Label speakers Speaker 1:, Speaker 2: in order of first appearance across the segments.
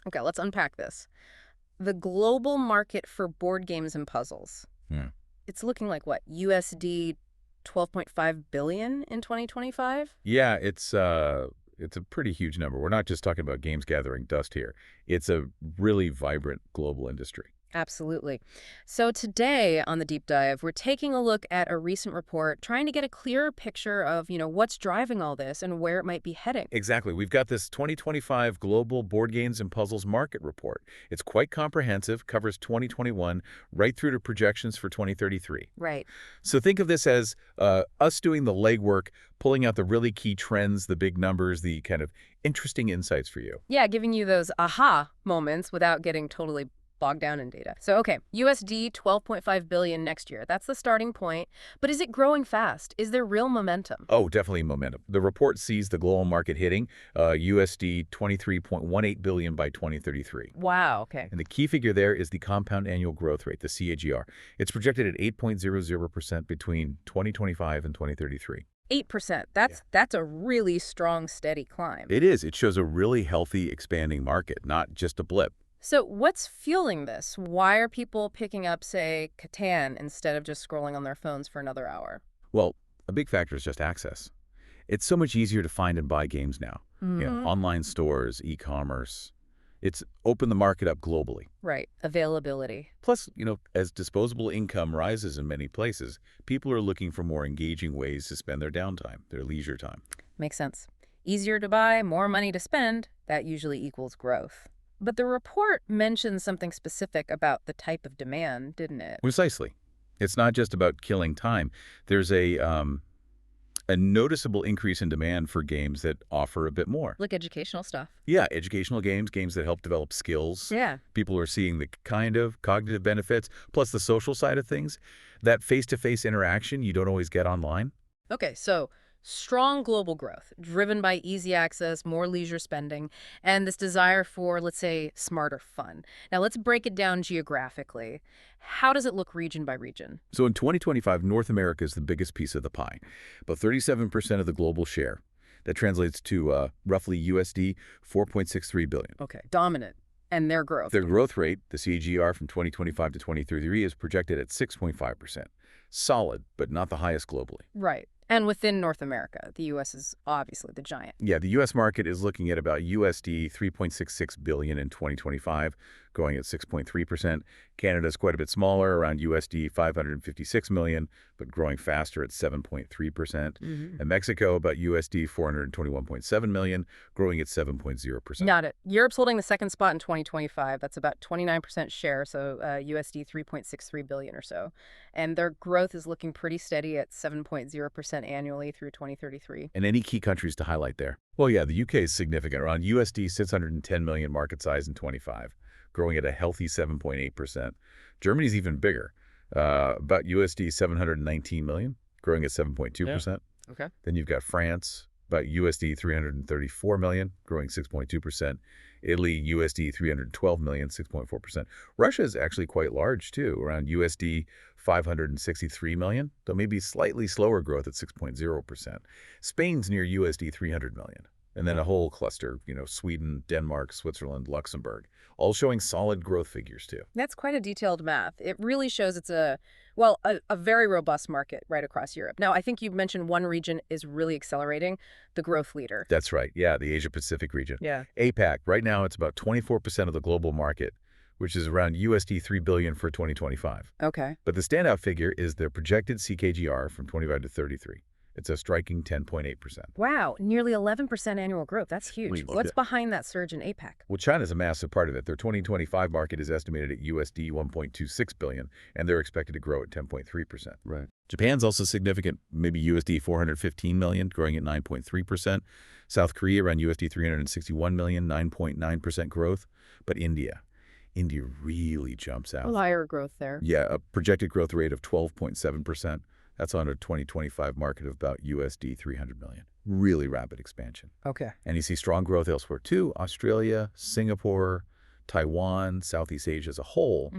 Speaker 1: Okay, let's unpack this. The global market for board games and puzzles.
Speaker 2: Hmm.
Speaker 1: It's looking like what? USD 12.5 billion in 2025?
Speaker 2: Yeah, it's a pretty huge number. We're not just talking about games gathering dust here. It's a really vibrant global industry.
Speaker 1: Absolutely. So today on the deep dive, we're taking a look at a recent report, trying to get a clearer picture of, what's driving all this and where it might be heading.
Speaker 2: Exactly. We've got this 2025 Global Board Games and Puzzles Market Report. It's quite comprehensive, covers 2021 right through to projections for 2033.
Speaker 1: Right.
Speaker 2: So think of this as us doing the legwork, pulling out the really key trends, the big numbers, the kind of interesting insights for you.
Speaker 1: Yeah, giving you those aha moments without getting totally bogged down in data. So, okay, USD 12.5 billion next year. That's the starting point. But is it growing fast? Is there real momentum?
Speaker 2: Oh, definitely momentum. The report sees the global market hitting USD 23.18 billion by 2033.
Speaker 1: Wow, okay.
Speaker 2: And the key figure there is the compound annual growth rate, the CAGR. It's projected at 8.00% between 2025 and 2033.
Speaker 1: 8%. That's a really strong, steady climb.
Speaker 2: It is. It shows a really healthy, expanding market, not just a blip.
Speaker 1: So what's fueling this? Why are people picking up, say, Catan instead of just scrolling on their phones for another hour?
Speaker 2: Well, a big factor is just access. It's so much easier to find and buy games now. Online stores, e-commerce. It's opened the market up globally.
Speaker 1: Right. Availability.
Speaker 2: Plus, as disposable income rises in many places, people are looking for more engaging ways to spend their downtime, their leisure time.
Speaker 1: Makes sense. Easier to buy, more money to spend. That usually equals growth. But the report mentioned something specific about the type of demand, didn't it?
Speaker 2: Precisely. It's not just about killing time. There's a noticeable increase in demand for games that offer a bit more.
Speaker 1: Like educational stuff.
Speaker 2: Yeah, educational games, games that help develop skills.
Speaker 1: Yeah.
Speaker 2: People are seeing the kind of cognitive benefits, plus the social side of things. That face-to-face interaction you don't always get online.
Speaker 1: Okay, so strong global growth, driven by easy access, more leisure spending, and this desire for, let's say, smarter fun. Now, let's break it down geographically. How does it look region by region?
Speaker 2: So in 2025, North America is the biggest piece of the pie, about 37% of the global share. That translates to roughly USD 4.63 billion.
Speaker 1: Okay, dominant. And their growth.
Speaker 2: Their growth rate, the CAGR from 2025 to 2033, is projected at 6.5%. Solid, but not the highest globally.
Speaker 1: Right. And within North America, the U.S. is obviously the giant.
Speaker 2: Yeah, the U.S. market is looking at about USD 3.66 billion in 2025, growing at 6.3%. Canada is quite a bit smaller, around USD 556 million, but growing faster at 7.3%. And Mexico, about USD 421.7 million, growing at 7.0%.
Speaker 1: Got it. Europe's holding the second spot in 2025. That's about 29% share, so USD 3.63 billion or so. And their growth is looking pretty steady at 7.0% annually through 2033.
Speaker 2: And any key countries to highlight there? Well, yeah, the UK is significant, around USD 610 million market size in 25, growing at a healthy 7.8%. Germany's even bigger, about USD 719 million, growing at 7.2%.
Speaker 1: Yeah. Okay.
Speaker 2: Then you've got France, about USD 334 million, growing 6.2%. Italy, USD 312 million, 6.4%. Russia is actually quite large, too, around USD 563 million, though maybe slightly slower growth at 6.0%. Spain's near USD 300 million. And then a whole cluster, Sweden, Denmark, Switzerland, Luxembourg, all showing solid growth figures, too.
Speaker 1: That's quite a detailed math. It really shows it's a very robust market right across Europe. Now, I think you mentioned one region is really accelerating, the growth leader.
Speaker 2: That's right. Yeah, the Asia-Pacific region.
Speaker 1: Yeah.
Speaker 2: APAC, right now it's about 24% of the global market, which is around USD 3 billion for 2025.
Speaker 1: Okay.
Speaker 2: But the standout figure is their projected CAGR from 25 to 33. It's a striking 10.8%.
Speaker 1: Wow, nearly 11% annual growth. That's huge. What's behind that surge in APAC?
Speaker 2: Well, China's a massive part of it. Their 2025 market is estimated at USD 1.26 billion, and they're expected to grow at 10.3%.
Speaker 3: Right.
Speaker 2: Japan's also significant, maybe USD 415 million, growing at 9.3%. South Korea around USD 361 million, 9.9% growth. But India really jumps out.
Speaker 1: A higher growth there.
Speaker 2: Yeah, a projected growth rate of 12.7%. That's on a 2025 market of about USD 300 million. Really rapid expansion.
Speaker 1: Okay.
Speaker 2: And you see strong growth elsewhere too. Australia, Singapore, Taiwan, Southeast Asia as a whole,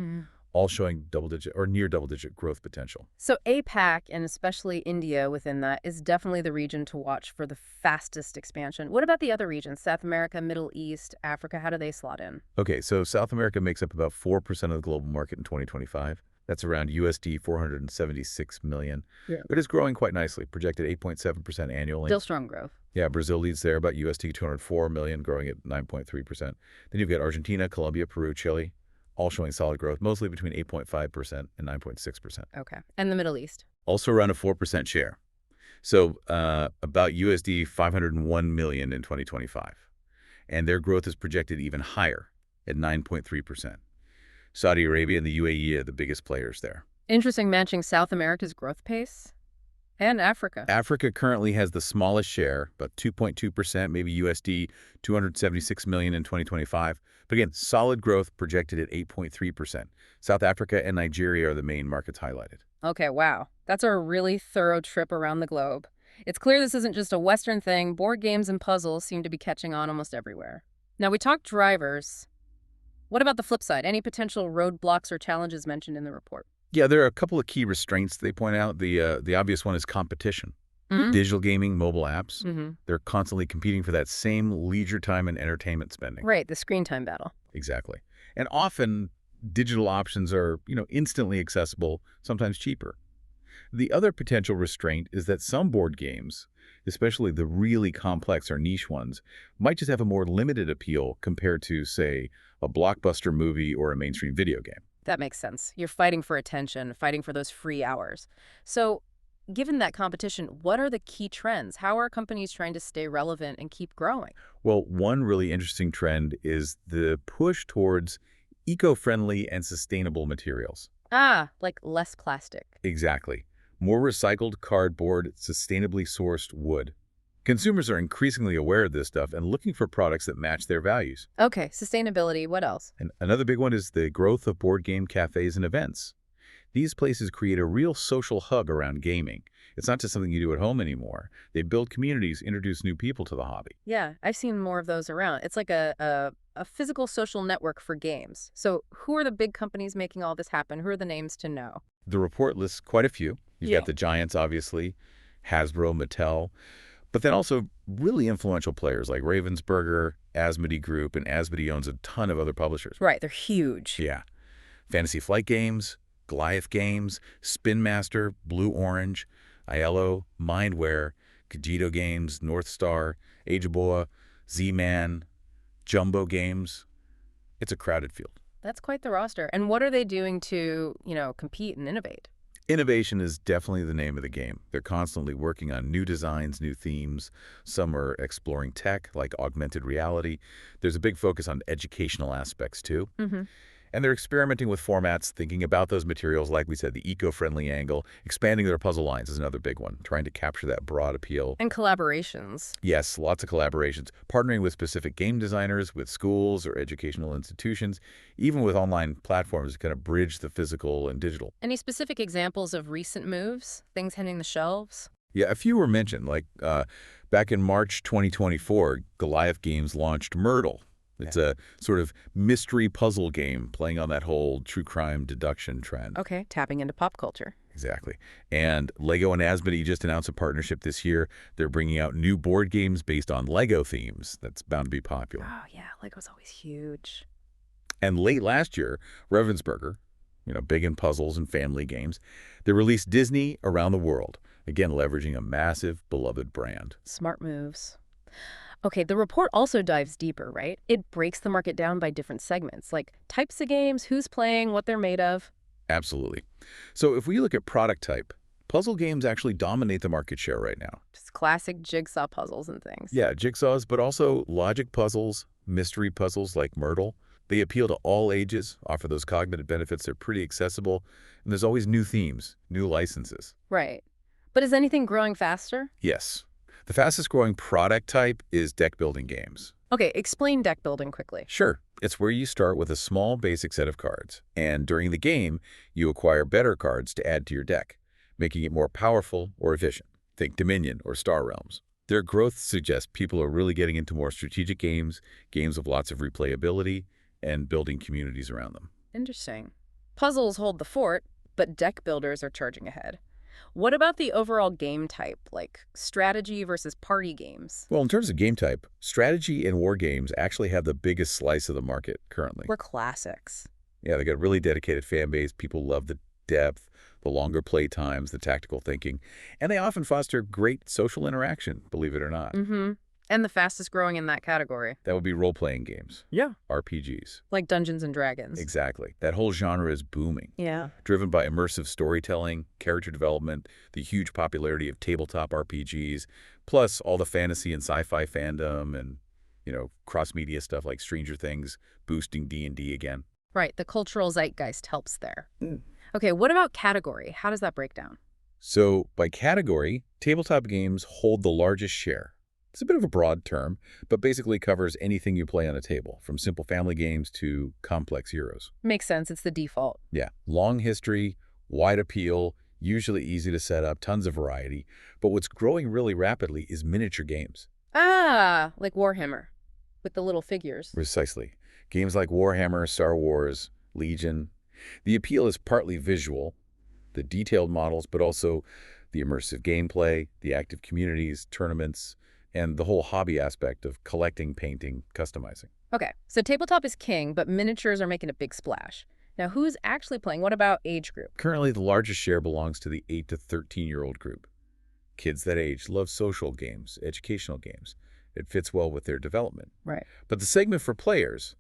Speaker 2: all showing double-digit or near double-digit growth potential.
Speaker 1: So APAC, and especially India within that, is definitely the region to watch for the fastest expansion. What about the other regions? South America, Middle East, Africa, how do they slot in?
Speaker 2: Okay, so South America makes up about 4% of the global market in 2025. That's around USD 476 million.
Speaker 1: Yeah.
Speaker 2: But it's growing quite nicely, projected 8.7% annually.
Speaker 1: Still strong growth.
Speaker 2: Yeah, Brazil leads there, about USD 204 million, growing at 9.3%. Then you've got Argentina, Colombia, Peru, Chile, all showing solid growth, mostly between 8.5% and 9.6%.
Speaker 1: Okay. And the Middle East?
Speaker 2: Also around a 4% share. So about USD 501 million in 2025. And their growth is projected even higher at 9.3%. Saudi Arabia and the UAE are the biggest players there.
Speaker 1: Interesting, matching South America's growth pace and Africa.
Speaker 2: Africa currently has the smallest share, about 2.2%, maybe USD 276 million in 2025. But again, solid growth projected at 8.3%. South Africa and Nigeria are the main markets highlighted.
Speaker 1: Okay, wow. That's a really thorough trip around the globe. It's clear this isn't just a Western thing. Board games and puzzles seem to be catching on almost everywhere. Now, we talked drivers. What about the flip side? Any potential roadblocks or challenges mentioned in the report?
Speaker 2: Yeah, there are a couple of key restraints they point out. The obvious one is competition.
Speaker 1: Mm-hmm.
Speaker 2: Digital gaming, mobile apps,
Speaker 1: Mm-hmm.
Speaker 2: they're constantly competing for that same leisure time and entertainment spending.
Speaker 1: Right, the screen time battle.
Speaker 2: Exactly. And often digital options are, instantly accessible, sometimes cheaper. The other potential restraint is that some board games, especially the really complex or niche ones, might just have a more limited appeal compared to, say, a blockbuster movie or a mainstream video game.
Speaker 1: That makes sense. You're fighting for attention, fighting for those free hours. So, given that competition, what are the key trends? How are companies trying to stay relevant and keep growing?
Speaker 2: Well, one really interesting trend is the push towards eco-friendly and sustainable materials.
Speaker 1: Ah, like less plastic.
Speaker 2: Exactly. More recycled cardboard, sustainably sourced wood. Consumers are increasingly aware of this stuff and looking for products that match their values.
Speaker 1: Okay, sustainability. What else?
Speaker 2: And another big one is the growth of board game cafes and events. These places create a real social hub around gaming. It's not just something you do at home anymore. They build communities, introduce new people to the hobby.
Speaker 1: Yeah, I've seen more of those around. It's like a physical social network for games. So who are the big companies making all this happen? Who are the names to know?
Speaker 2: The report lists quite a few. You've
Speaker 1: Yeah.
Speaker 2: got the giants, obviously, Hasbro, Mattel, but then also really influential players like Ravensburger, Asmodee Group, and Asmodee owns a ton of other publishers.
Speaker 1: Right, they're huge.
Speaker 2: Yeah. Fantasy Flight Games, Goliath Games, Spin Master, Blue Orange, Aiello, Mindware, Kajito Games, North Star, Ajaboa, Z-Man, Jumbo Games. It's a crowded field.
Speaker 1: That's quite the roster. And what are they doing to, compete and innovate?
Speaker 2: Innovation is definitely the name of the game. They're constantly working on new designs, new themes. Some are exploring tech, like augmented reality. There's a big focus on educational aspects, too.
Speaker 1: Mm-hmm.
Speaker 2: And they're experimenting with formats, thinking about those materials, like we said, the eco-friendly angle. Expanding their puzzle lines is another big one, trying to capture that broad appeal.
Speaker 1: And collaborations.
Speaker 2: Yes, lots of collaborations, partnering with specific game designers, with schools or educational institutions, even with online platforms to kind of bridge the physical and digital.
Speaker 1: Any specific examples of recent moves? Things hitting the shelves?
Speaker 2: Yeah, a few were mentioned, like back in March 2024, Goliath Games launched Myrtle. It's a sort of mystery puzzle game playing on that whole true crime deduction trend.
Speaker 1: Okay, tapping into pop culture.
Speaker 2: Exactly. And Lego and Asmodee just announced a partnership this year. They're bringing out new board games based on Lego themes. That's bound to be popular.
Speaker 1: Oh, yeah, Lego's always huge.
Speaker 2: And late last year, Ravensburger, big in puzzles and family games, they released Disney Around the World, again leveraging a massive, beloved brand.
Speaker 1: Smart moves. Okay, the report also dives deeper, right? It breaks the market down by different segments, like types of games, who's playing, what they're made of.
Speaker 2: Absolutely. So if we look at product type, puzzle games actually dominate the market share right now.
Speaker 1: Just classic jigsaw puzzles and things.
Speaker 2: Yeah, jigsaws, but also logic puzzles, mystery puzzles like Myrtle. They appeal to all ages, offer those cognitive benefits. They're pretty accessible, and there's always new themes, new licenses.
Speaker 1: Right. But is anything growing faster?
Speaker 2: Yes. The fastest growing product type is deck building games.
Speaker 1: Okay, explain deck building quickly.
Speaker 2: Sure. It's where you start with a small basic set of cards, and during the game, you acquire better cards to add to your deck, making it more powerful or efficient. Think Dominion or Star Realms. Their growth suggests people are really getting into more strategic games, games with lots of replayability, and building communities around them.
Speaker 1: Interesting. Puzzles hold the fort, but deck builders are charging ahead. What about the overall game type, like strategy versus party games?
Speaker 2: Well, in terms of game type, strategy and war games actually have the biggest slice of the market currently.
Speaker 1: We're classics.
Speaker 2: Yeah, they got a really dedicated fan base. People love the depth, the longer play times, the tactical thinking, and they often foster great social interaction, believe it or not.
Speaker 1: Mm-hmm. And the fastest growing in that category.
Speaker 2: That would be role-playing games,
Speaker 1: Yeah.
Speaker 2: RPGs.
Speaker 1: Like Dungeons and Dragons.
Speaker 2: Exactly. That whole genre is booming,
Speaker 1: Yeah.
Speaker 2: driven by immersive storytelling, character development, the huge popularity of tabletop RPGs, plus all the fantasy and sci-fi fandom and, cross-media stuff like Stranger Things, boosting D&D again.
Speaker 1: Right, the cultural zeitgeist helps there. Okay, what about category? How does that break down?
Speaker 2: So, by category, tabletop games hold the largest share. It's a bit of a broad term, but basically covers anything you play on a table, from simple family games to complex Euros.
Speaker 1: Makes sense, it's the default.
Speaker 2: Yeah, long history, wide appeal, usually easy to set up, tons of variety. But what's growing really rapidly is miniature games.
Speaker 1: Ah, like Warhammer, with the little figures.
Speaker 2: Precisely. Games like Warhammer, Star Wars, Legion. The appeal is partly visual, the detailed models, but also the immersive gameplay, the active communities, tournaments, and the whole hobby aspect of collecting, painting, customizing.
Speaker 1: Okay, so tabletop is king, but miniatures are making a big splash. Now, who's actually playing? What about age group?
Speaker 2: Currently, the largest share belongs to the 8 to 13-year-old group. Kids that age love social games, educational games. It fits well with their development.
Speaker 1: Right.
Speaker 2: But the segment for players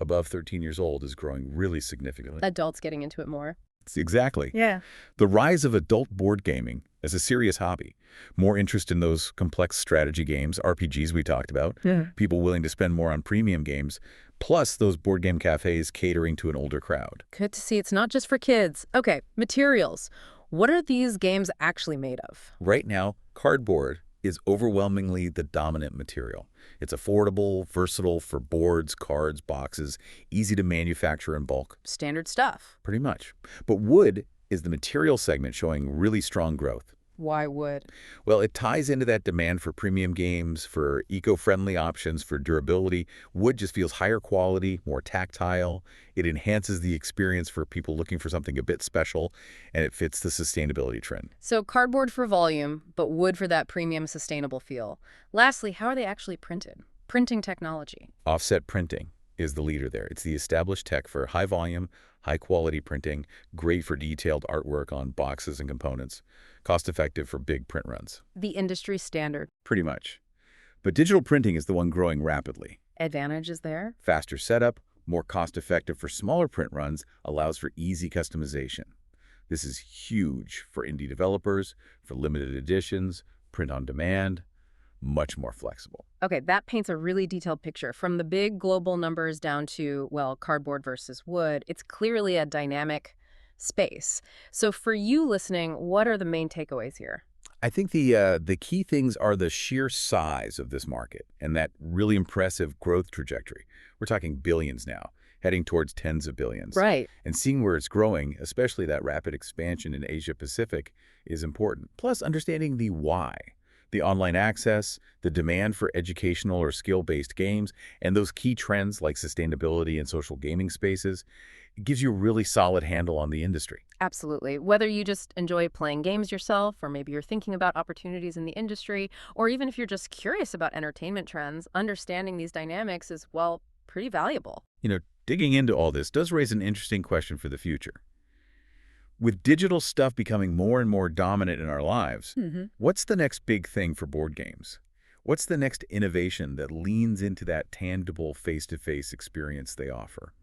Speaker 2: above 13 years old is growing really significantly.
Speaker 1: Adults getting into it more.
Speaker 2: Exactly.
Speaker 1: Yeah.
Speaker 2: The rise of adult board gaming as a serious hobby. More interest in those complex strategy games, RPGs we talked about.
Speaker 1: Yeah.
Speaker 2: People willing to spend more on premium games, plus those board game cafes catering to an older crowd.
Speaker 1: Good to see it's not just for kids. Okay, materials. What are these games actually made of?
Speaker 2: Right now, cardboard is overwhelmingly the dominant material. It's affordable, versatile for boards, cards, boxes, easy to manufacture in bulk.
Speaker 1: Standard stuff.
Speaker 2: Pretty much. But wood is the material segment showing really strong growth.
Speaker 1: Why wood?
Speaker 2: Well, it ties into that demand for premium games, for eco-friendly options, for durability. Wood just feels higher quality, more tactile. It enhances the experience for people looking for something a bit special, and it fits the sustainability trend.
Speaker 1: So cardboard for volume, but wood for that premium sustainable feel. Lastly, how are they actually printed? Printing technology.
Speaker 2: Offset printing is the leader there. It's the established tech for high volume, high quality printing, great for detailed artwork on boxes and components, cost effective for big print runs.
Speaker 1: The industry standard.
Speaker 2: Pretty much. But digital printing is the one growing rapidly.
Speaker 1: Advantage is there?
Speaker 2: Faster setup, more cost effective for smaller print runs, allows for easy customization. This is huge for indie developers, for limited editions, print on demand, much more flexible.
Speaker 1: Okay, that paints a really detailed picture. From the big global numbers down to, well, cardboard versus wood, it's clearly a dynamic space. So for you listening, what are the main takeaways here?
Speaker 2: I think the key things are the sheer size of this market and that really impressive growth trajectory. We're talking billions now, heading towards tens of billions.
Speaker 1: Right.
Speaker 2: And seeing where it's growing, especially that rapid expansion in Asia Pacific, is important. Plus, understanding the why. The online access, the demand for educational or skill-based games, and those key trends like sustainability and social gaming spaces, it gives you a really solid handle on the industry.
Speaker 1: Absolutely. Whether you just enjoy playing games yourself, or maybe you're thinking about opportunities in the industry, or even if you're just curious about entertainment trends, understanding these dynamics is, well, pretty valuable.
Speaker 2: Digging into all this does raise an interesting question for the future. With digital stuff becoming more and more dominant in our lives, what's the next big thing for board games? What's the next innovation that leans into that tangible face-to-face experience they offer?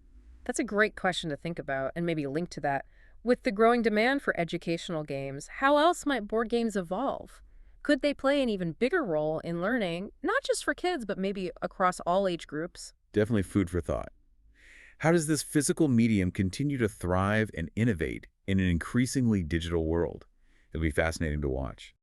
Speaker 1: That's a great question to think about, and maybe link to that. With the growing demand for educational games, how else might board games evolve? Could they play an even bigger role in learning, not just for kids, but maybe across all age groups?
Speaker 2: Definitely food for thought. How does this physical medium continue to thrive and innovate in an increasingly digital world? It'll be fascinating to watch.